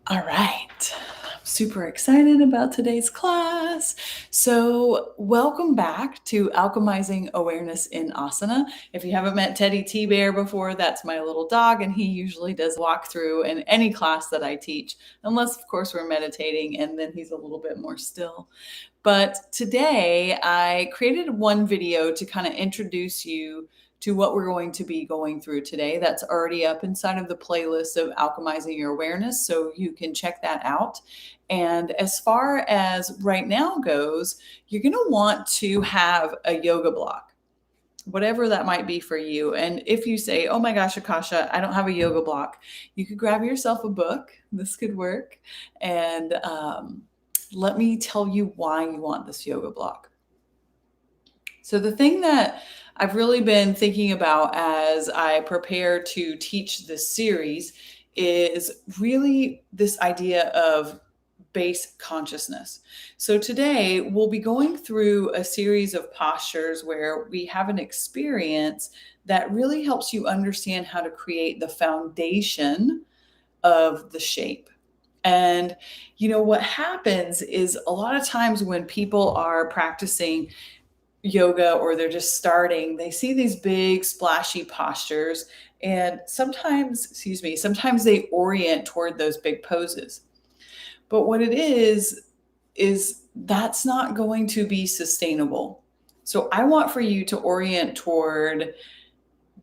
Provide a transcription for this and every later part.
All right. I'm super excited about today's class. So, welcome back to Alchemizing Awareness in Asana. If you haven't met Teddy T Bear before, that's my little dog, and he usually does walkthrough in any class that I teach, unless, of course, we're meditating, and then he's a little bit more still. But today I created one video to kind of introduce you to what we're going to be going through today. That's already up inside of the playlist of Alchemizing Your Awareness, so you can check that out. And as far as right now goes, you're going to want to have a yoga block, whatever that might be for you. And if you say, oh my gosh, Akasha, I don't have a yoga block, you could grab yourself a book. This could work. And let me tell you why you want this yoga block. So the thing that I've really been thinking about as I prepare to teach this series is really this idea of base consciousness. So today we'll be going through a series of postures where we have an experience that really helps you understand how to create the foundation of the shape. And what happens is a lot of times when people are practicing yoga or they're just starting, they see these big splashy postures, and sometimes they orient toward those big poses. But what it is that's not going to be sustainable. So I want for you to orient toward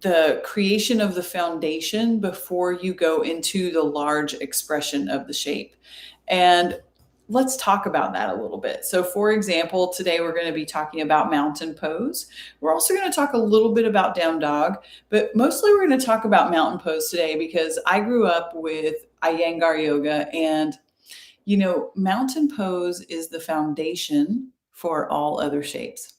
the creation of the foundation before you go into the large expression of the shape. And let's talk about that a little bit. So, for example, today we're going to be talking about mountain pose. We're also going to talk a little bit about down dog, but mostly we're going to talk about mountain pose today because I grew up with Iyengar yoga, and mountain pose is the foundation for all other shapes.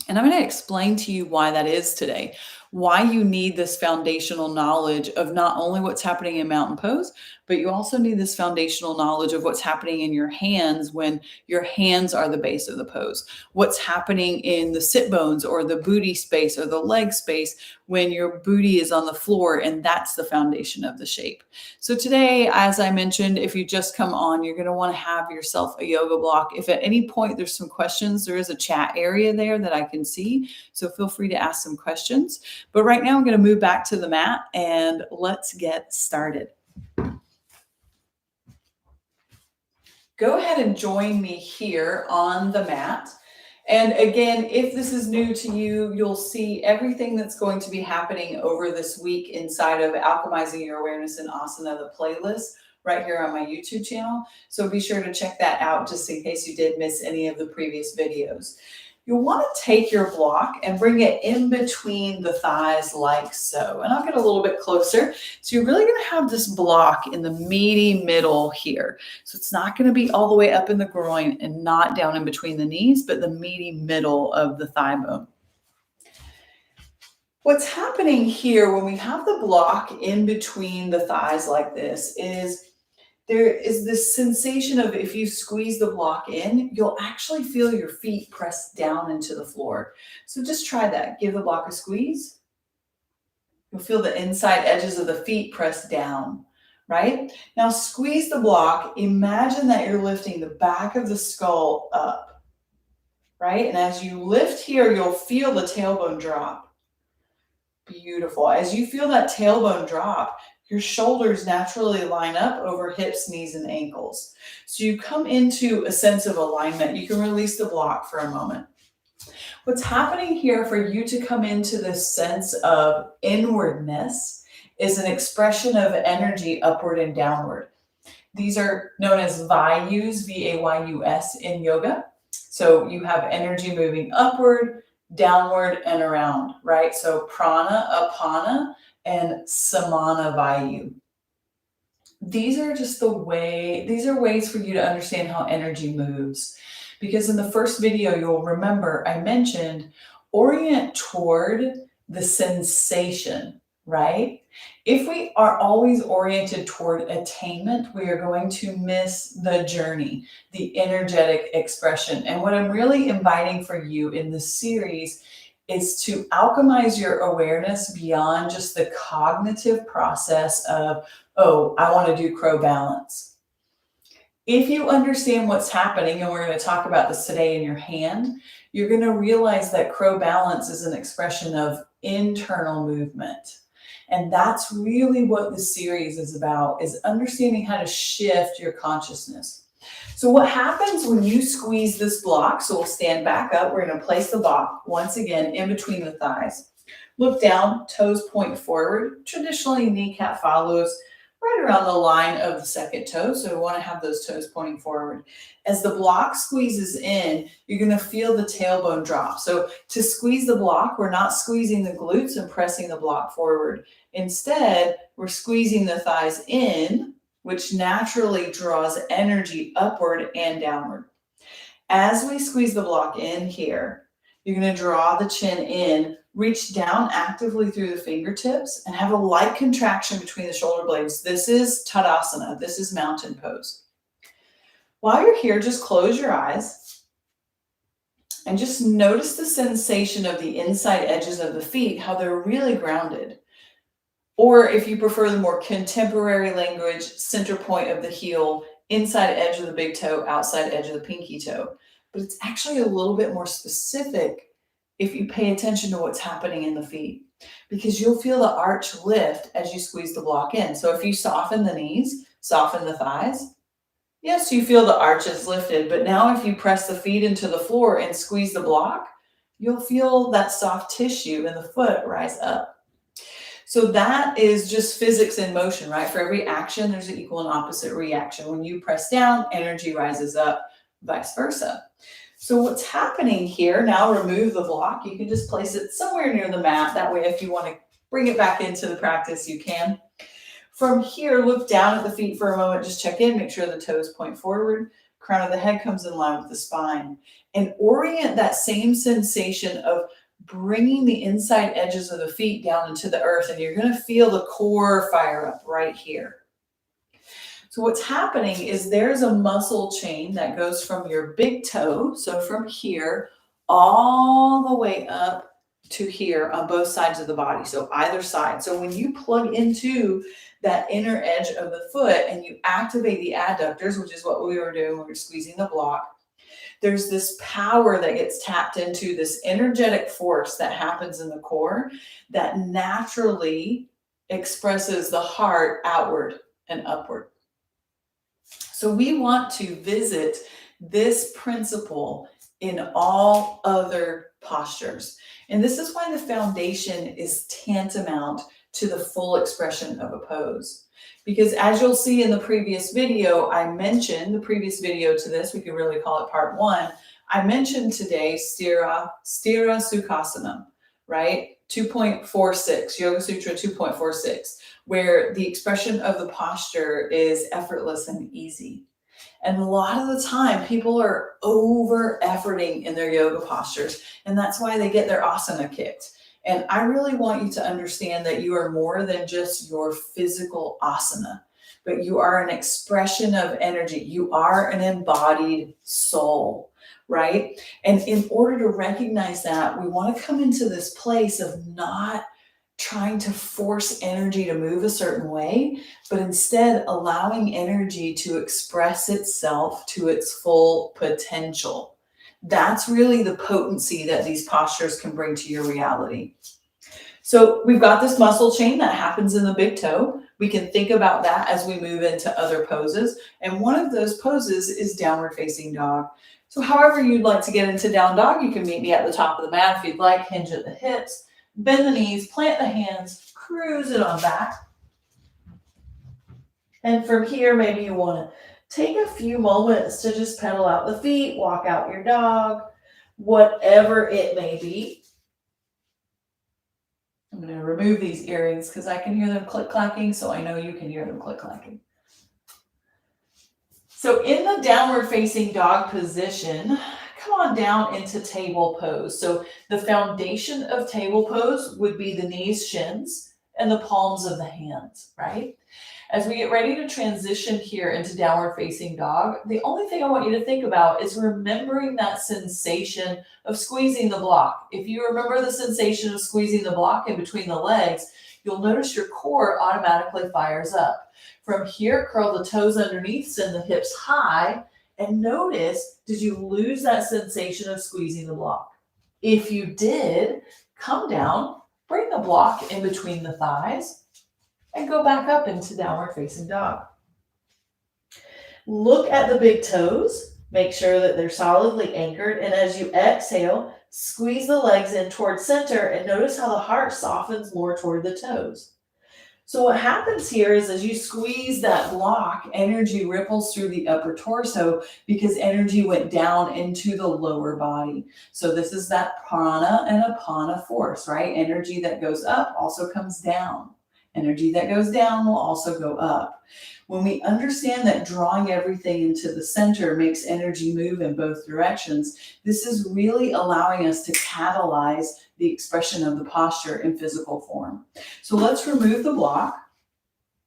And I'm going to explain to you why that is today, why you need this foundational knowledge of not only what's happening in mountain pose, but you also need this foundational knowledge of what's happening in your hands when your hands are the base of the pose, what's happening in the sit bones or the booty space or the leg space when your booty is on the floor, and that's the foundation of the shape. So today, as I mentioned, if you just come on, you're going to want to have yourself a yoga block. If at any point there's some questions, there is a chat area there that I can see. So feel free to ask some questions. But right now I'm going to move back to the mat and let's get started. Go ahead and join me here on the mat. And again, if this is new to you, you'll see everything that's going to be happening over this week inside of Alchemizing Your Awareness in Asana, the playlist right here on my YouTube channel. So be sure to check that out just in case you did miss any of the previous videos. You'll want to take your block and bring it in between the thighs like so. And I'll get a little bit closer. So you're really going to have this block in the meaty middle here. So it's not going to be all the way up in the groin and not down in between the knees, but the meaty middle of the thigh bone. What's happening here when we have the block in between the thighs like this is there is this sensation of if you squeeze the block in, you'll actually feel your feet press down into the floor. So just try that. Give the block a squeeze. You'll feel the inside edges of the feet press down, right? Now squeeze the block. Imagine that you're lifting the back of the skull up, right? And as you lift here, you'll feel the tailbone drop. Beautiful. As you feel that tailbone drop, your shoulders naturally line up over hips, knees, and ankles. So you come into a sense of alignment. You can release the block for a moment. What's happening here for you to come into this sense of inwardness is an expression of energy upward and downward. These are known as Vayus, V-A-Y-U-S in yoga. So you have energy moving upward, downward, and around, right? So prana, apana, and samana vayu. These are ways for you to understand how energy moves. Because in the first video, you'll remember I mentioned orient toward the sensation, right? If we are always oriented toward attainment, we are going to miss the journey, the energetic expression. And what I'm really inviting for you in this series is to alchemize your awareness beyond just the cognitive process of, oh, I want to do crow balance. If you understand what's happening, and we're going to talk about this today in your hand, you're going to realize that crow balance is an expression of internal movement. And that's really what this series is about, is understanding how to shift your consciousness. So what happens when you squeeze this block, so we'll stand back up, we're going to place the block once again in between the thighs. Look down, toes point forward. Traditionally, kneecap follows right around the line of the second toe. So we want to have those toes pointing forward. As the block squeezes in, you're going to feel the tailbone drop. So to squeeze the block, we're not squeezing the glutes and pressing the block forward. Instead, we're squeezing the thighs in, which naturally draws energy upward and downward. As we squeeze the block in here, you're going to draw the chin in, reach down actively through the fingertips, and have a light contraction between the shoulder blades. This is Tadasana. This is mountain pose. While you're here, just close your eyes and just notice the sensation of the inside edges of the feet, how they're really grounded. Or if you prefer the more contemporary language, center point of the heel, inside edge of the big toe, outside edge of the pinky toe. But it's actually a little bit more specific if you pay attention to what's happening in the feet, because you'll feel the arch lift as you squeeze the block in. So if you soften the knees, soften the thighs, yes, you feel the arch is lifted. But now if you press the feet into the floor and squeeze the block, you'll feel that soft tissue in the foot rise up. So that is just physics in motion, right? For every action, there's an equal and opposite reaction. When you press down, energy rises up, vice versa. So what's happening here, now remove the block. You can just place it somewhere near the mat. That way, if you want to bring it back into the practice, you can. From here, look down at the feet for a moment. Just check in, make sure the toes point forward. Crown of the head comes in line with the spine. And orient that same sensation of bringing the inside edges of the feet down into the earth. And you're going to feel the core fire up right here. So what's happening is there's a muscle chain that goes from your big toe, so from here, all the way up to here on both sides of the body, so either side. So when you plug into that inner edge of the foot and you activate the adductors, which is what we were doing when we were squeezing the block, there's this power that gets tapped into, this energetic force that happens in the core that naturally expresses the heart outward and upward. So we want to visit this principle in all other postures. And this is why the foundation is tantamount to the full expression of a pose. Because as you'll see in the previous video, I mentioned the previous video to this, we could really call it part one. I mentioned today sthira sukham-asanama, right? 2.46, Yoga Sutra 2.46, where the expression of the posture is effortless and easy. And a lot of the time, people are over-efforting in their yoga postures, and that's why they get their asana kicked. And I really want you to understand that you are more than just your physical asana, but you are an expression of energy. You are an embodied soul, right? And in order to recognize that, we want to come into this place of not trying to force energy to move a certain way, but instead allowing energy to express itself to its full potential. That's really the potency that these postures can bring to your reality. So we've got this muscle chain that happens in the big toe. We can think about that as we move into other poses. And one of those poses is downward facing dog. So however you'd like to get into down dog, you can meet me at the top of the mat if you'd like. Hinge at the hips, bend the knees, plant the hands, cruise it on back. And from here, maybe you want to take a few moments to just pedal out the feet, walk out your dog, whatever it may be. I'm going to remove these earrings because I can hear them click-clacking, so I know you can hear them click-clacking. So in the downward facing dog position, come on down into table pose. So the foundation of table pose would be the knees, shins, and the palms of the hands, right? As we get ready to transition here into downward facing dog, the only thing I want you to think about is remembering that sensation of squeezing the block. If you remember the sensation of squeezing the block in between the legs, you'll notice your core automatically fires up. From here, curl the toes underneath, send the hips high, and notice, did you lose that sensation of squeezing the block? If you did, come down, bring the block in between the thighs, and go back up into downward facing dog. Look at the big toes. Make sure that they're solidly anchored. And as you exhale, squeeze the legs in towards center and notice how the heart softens more toward the toes. So what happens here is as you squeeze that block, energy ripples through the upper torso because energy went down into the lower body. So this is that prana and apana force, right? Energy that goes up also comes down. Energy that goes down will also go up. When we understand that drawing everything into the center makes energy move in both directions, this is really allowing us to catalyze the expression of the posture in physical form. So let's remove the block.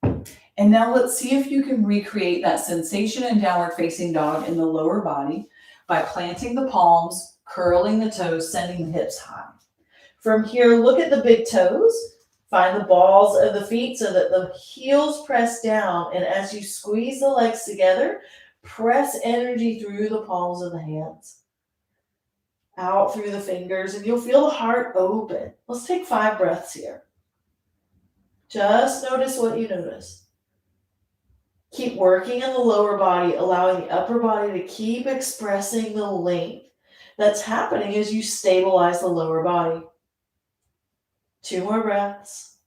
And now let's see if you can recreate that sensation in downward facing dog in the lower body by planting the palms, curling the toes, sending the hips high. From here, look at the big toes. Find the balls of the feet so that the heels press down. And as you squeeze the legs together, press energy through the palms of the hands, out through the fingers, and you'll feel the heart open. Let's take 5 breaths here. Just notice what you notice. Keep working in the lower body, allowing the upper body to keep expressing the length that's happening as you stabilize the lower body. 2 more breaths.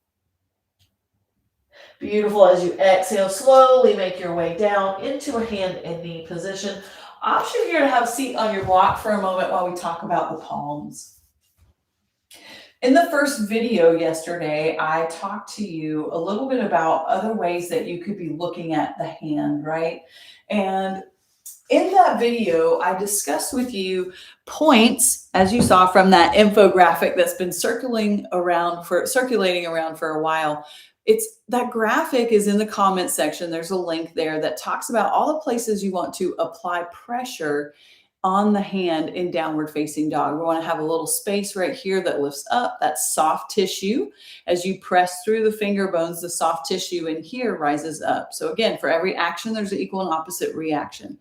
Beautiful. As you exhale, slowly make your way down into a hand and knee position. Option here to have a seat on your block for a moment while we talk about the palms. In the first video yesterday, I talked to you a little bit about other ways that you could be looking at the hand, right? And in that video, I discussed with you points, as you saw from that infographic that's been circulating around for a while. It's that graphic is in the comment section. There's a link there that talks about all the places you want to apply pressure on the hand in downward facing dog. We want to have a little space right here that lifts up. That's soft tissue. As you press through the finger bones, the soft tissue in here rises up. So again, for every action, there's an equal and opposite reaction.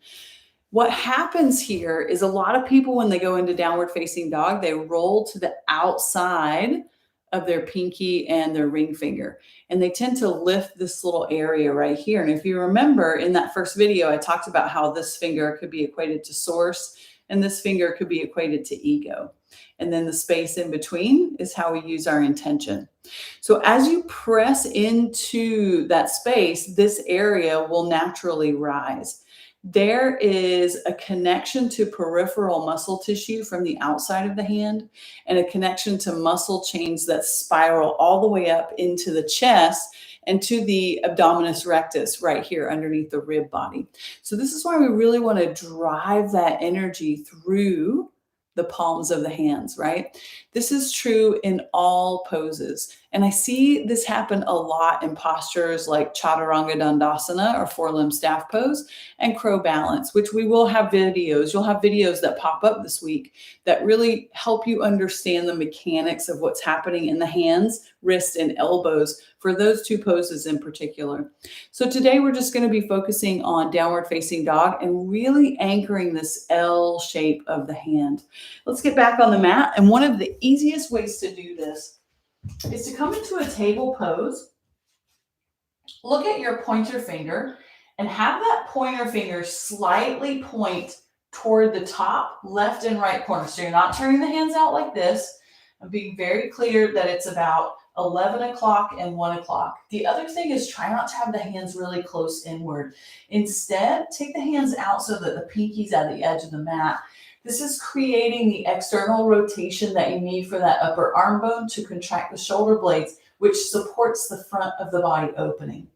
What happens here is a lot of people, when they go into downward facing dog, they roll to the outside of their pinky and their ring finger. And they tend to lift this little area right here. And if you remember in that first video, I talked about how this finger could be equated to source and this finger could be equated to ego. And then the space in between is how we use our intention. So as you press into that space, this area will naturally rise. There is a connection to peripheral muscle tissue from the outside of the hand and a connection to muscle chains that spiral all the way up into the chest and to the abdominis rectus right here underneath the rib body. So this is why we really want to drive that energy through the palms of the hands, right? This is true in all poses. And I see this happen a lot in postures like Chaturanga Dandasana or 4-limb staff pose and crow balance, which we will have videos. You'll have videos that pop up this week that really help you understand the mechanics of what's happening in the hands, wrists, and elbows for those 2 poses in particular. So today we're just going to be focusing on downward facing dog and really anchoring this L shape of the hand. Let's get back on the mat. And one of the easiest ways to do this is to come into a table pose, look at your pointer finger, and have that pointer finger slightly point toward the top left and right corner. So you're not turning the hands out like this. I'm being very clear that it's about 11 o'clock and 1 o'clock. The other thing is try not to have the hands really close inward. Instead, take the hands out so that the pinkies at the edge of the mat. This is creating the external rotation that you need for that upper arm bone to contract the shoulder blades, which supports the front of the body opening,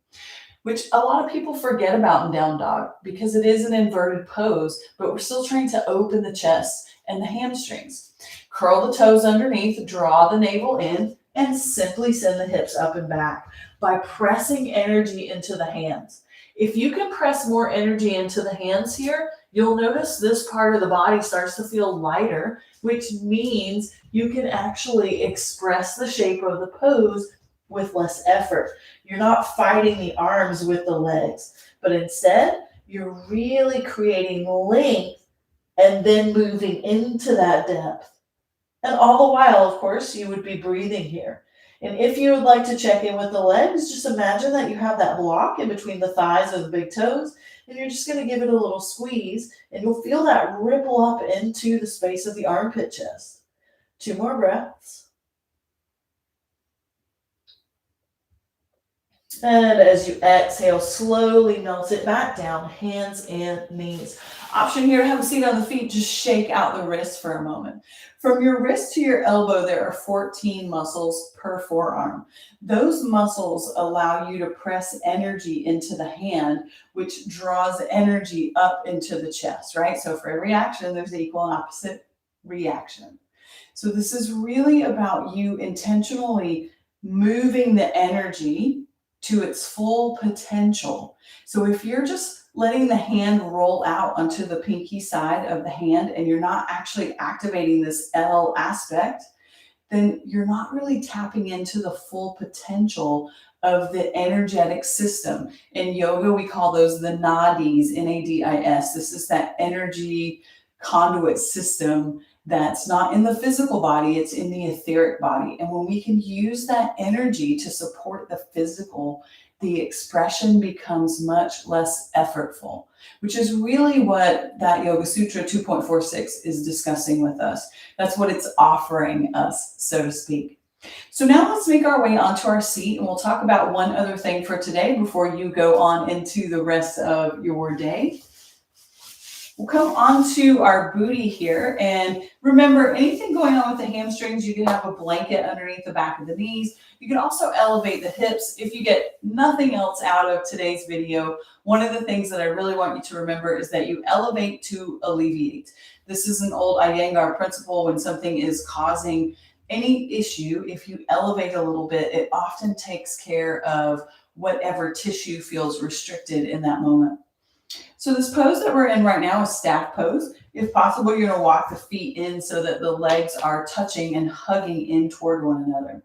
which a lot of people forget about in down dog because it is an inverted pose, but we're still trying to open the chest and the hamstrings. Curl the toes underneath, draw the navel in, and simply send the hips up and back by pressing energy into the hands. If you can press more energy into the hands here, you'll notice this part of the body starts to feel lighter, which means you can actually express the shape of the pose with less effort. You're not fighting the arms with the legs, but instead, you're really creating length and then moving into that depth. And all the while, of course, you would be breathing here. And if you would like to check in with the legs, just imagine that you have that block in between the thighs or the big toes, and you're just going to give it a little squeeze, and you'll feel that ripple up into the space of the armpit chest. 2 more breaths. And as you exhale, slowly melt it back down, hands and knees. Option here, have a seat on the feet, just shake out the wrists for a moment. From your wrist to your elbow, there are 14 muscles per forearm. Those muscles allow you to press energy into the hand, which draws energy up into the chest, right? So for every action, there's an equal and opposite reaction. So this is really about you intentionally moving the energy to its full potential. So if you're just letting the hand roll out onto the pinky side of the hand and you're not actually activating this L aspect, then you're not really tapping into the full potential of the energetic system. In yoga, we call those the nadis, Nadis. This is that energy conduit system that's not in the physical body, it's in the etheric body. And when we can use that energy to support the physical, the expression becomes much less effortful, which is really what that Yoga Sutra 2.46 is discussing with us. That's what it's offering us, so to speak. So now let's make our way onto our seat, and we'll talk about one other thing for today before you go on into the rest of your day. We'll come onto our booty here, and remember, anything going on with the hamstrings, you can have a blanket underneath the back of the knees. You can also elevate the hips. If you get nothing else out of today's video, one of the things that I really want you to remember is that you elevate to alleviate. This is an old Iyengar principle. When something is causing any issue, if you elevate a little bit, it often takes care of whatever tissue feels restricted in that moment. So this pose that we're in right now is staff pose. If possible, you're going to walk the feet in so that the legs are touching and hugging in toward one another.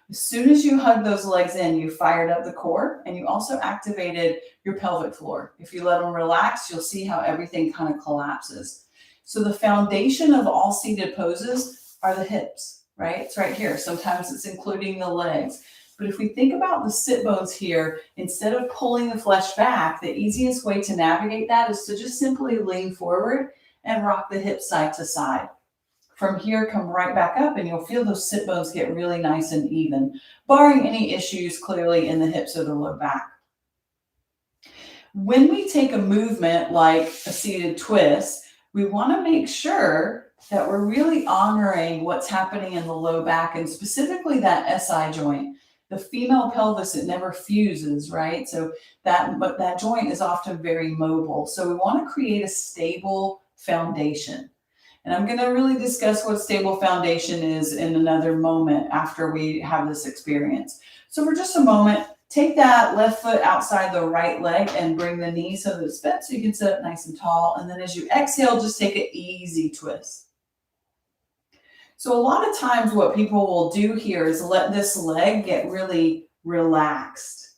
As soon as you hug those legs in, you fired up the core and you also activated your pelvic floor. If you let them relax, you'll see how everything kind of collapses. So the foundation of all seated poses are the hips, right? It's right here. Sometimes it's including the legs. But if we think about the sit bones here, instead of pulling the flesh back, the easiest way to navigate that is to just simply lean forward and rock the hips side to side. From here, come right back up and you'll feel those sit bones get really nice and even, barring any issues clearly in the hips or the low back. When we take a movement like a seated twist, we want to make sure that we're really honoring what's happening in the low back and specifically that SI joint. The female pelvis, it never fuses, right? So that joint is often very mobile. So we want to create a stable foundation. And I'm going to really discuss what stable foundation is in another moment after we have this experience. So for just a moment, take that left foot outside the right leg and bring the knee so that it's bent so you can sit up nice and tall. And then as you exhale, just take an easy twist. So a lot of times what people will do here is let this leg get really relaxed.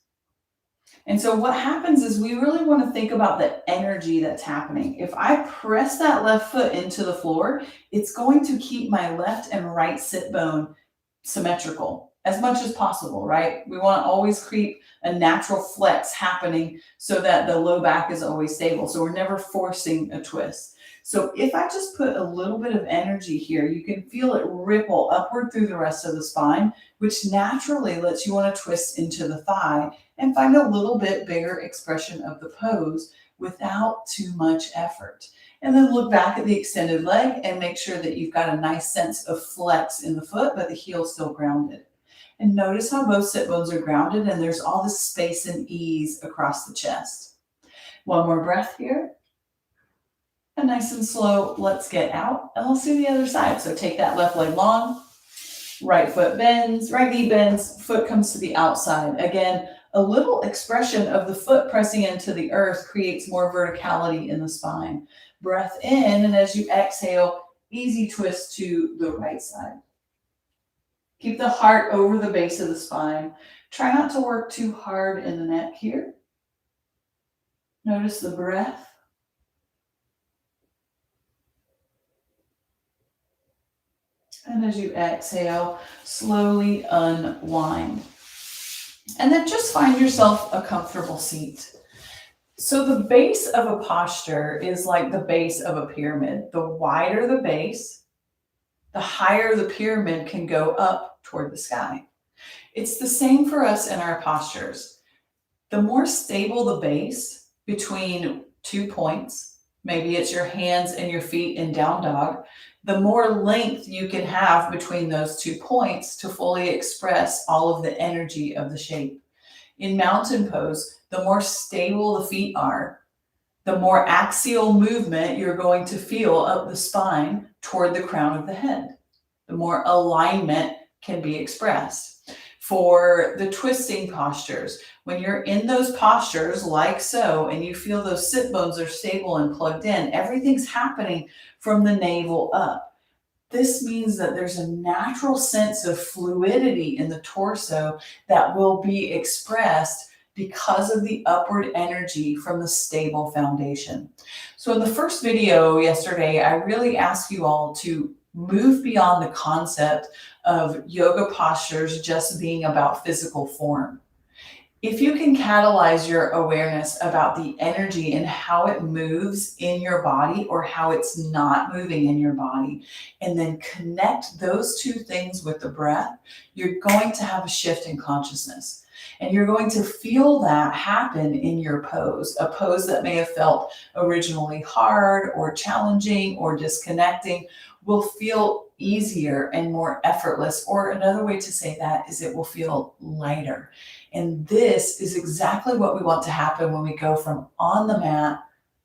And so what happens is we really want to think about the energy that's happening. If I press that left foot into the floor, it's going to keep my left and right sit bone symmetrical as much as possible, right? We want to always keep a natural flex happening so that the low back is always stable. So we're never forcing a twist. So if I just put a little bit of energy here, you can feel it ripple upward through the rest of the spine, which naturally lets you want to twist into the thigh and find a little bit bigger expression of the pose without too much effort. And then look back at the extended leg and make sure that you've got a nice sense of flex in the foot, but the heel's still grounded. And notice how both sit bones are grounded and there's all this space and ease across the chest. One more breath here. And nice and slow, let's get out and let's do the other side. So take that left leg long, right foot bends, right knee bends, foot comes to the outside. Again, a little expression of the foot pressing into the earth creates more verticality in the spine. Breath in, and as you exhale, easy twist to the right side. Keep the heart over the base of the spine. Try not to work too hard in the neck here. Notice the breath. And as you exhale, slowly unwind. And then just find yourself a comfortable seat. So the base of a posture is like the base of a pyramid. The wider the base, the higher the pyramid can go up toward the sky. It's the same for us in our postures. The more stable the base between 2 points, maybe it's your hands and your feet in down dog, the more length you can have between those 2 points to fully express all of the energy of the shape. In mountain pose, the more stable the feet are, the more axial movement you're going to feel up the spine toward the crown of the head. The more alignment can be expressed. For the twisting postures, when you're in those postures like so, and you feel those sit bones are stable and plugged in, everything's happening from the navel up. This means that there's a natural sense of fluidity in the torso that will be expressed because of the upward energy from the stable foundation. So in the first video yesterday, I really asked you all to move beyond the concept of yoga postures just being about physical form. If you can catalyze your awareness about the energy and how it moves in your body or how it's not moving in your body, and then connect those two things with the breath, you're going to have a shift in consciousness. And you're going to feel that happen in your pose, a pose that may have felt originally hard or challenging or disconnecting will feel easier and more effortless. Or another way to say that is it will feel lighter. And this is exactly what we want to happen when we go from on the mat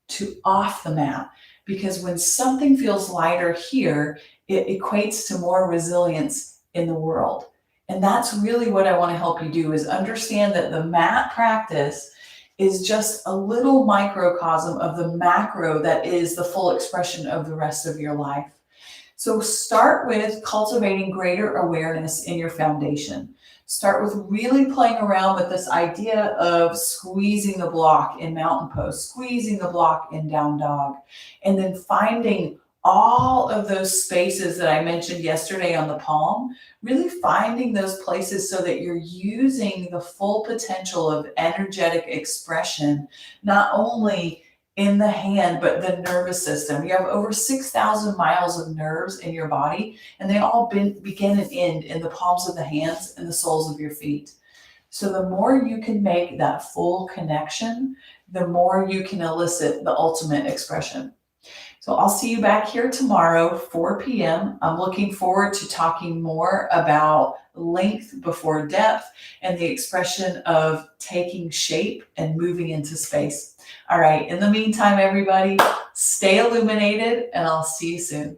to off the mat. Because when something feels lighter here, it equates to more resilience in the world. And that's really what I want to help you do, is understand that the mat practice is just a little microcosm of the macro that is the full expression of the rest of your life. So start with cultivating greater awareness in your foundation. Start with really playing around with this idea of squeezing the block in mountain pose, squeezing the block in down dog, and then finding all of those spaces that I mentioned yesterday on the palm, really finding those places so that you're using the full potential of energetic expression, not only in the hand, but the nervous system. You have over 6,000 miles of nerves in your body, and they all begin and end in the palms of the hands and the soles of your feet. So the more you can make that full connection, the more you can elicit the ultimate expression. So I'll see you back here tomorrow, 4 p.m. I'm looking forward to talking more about length before depth and the expression of taking shape and moving into space. All right, in the meantime, everybody, stay illuminated, and I'll see you soon.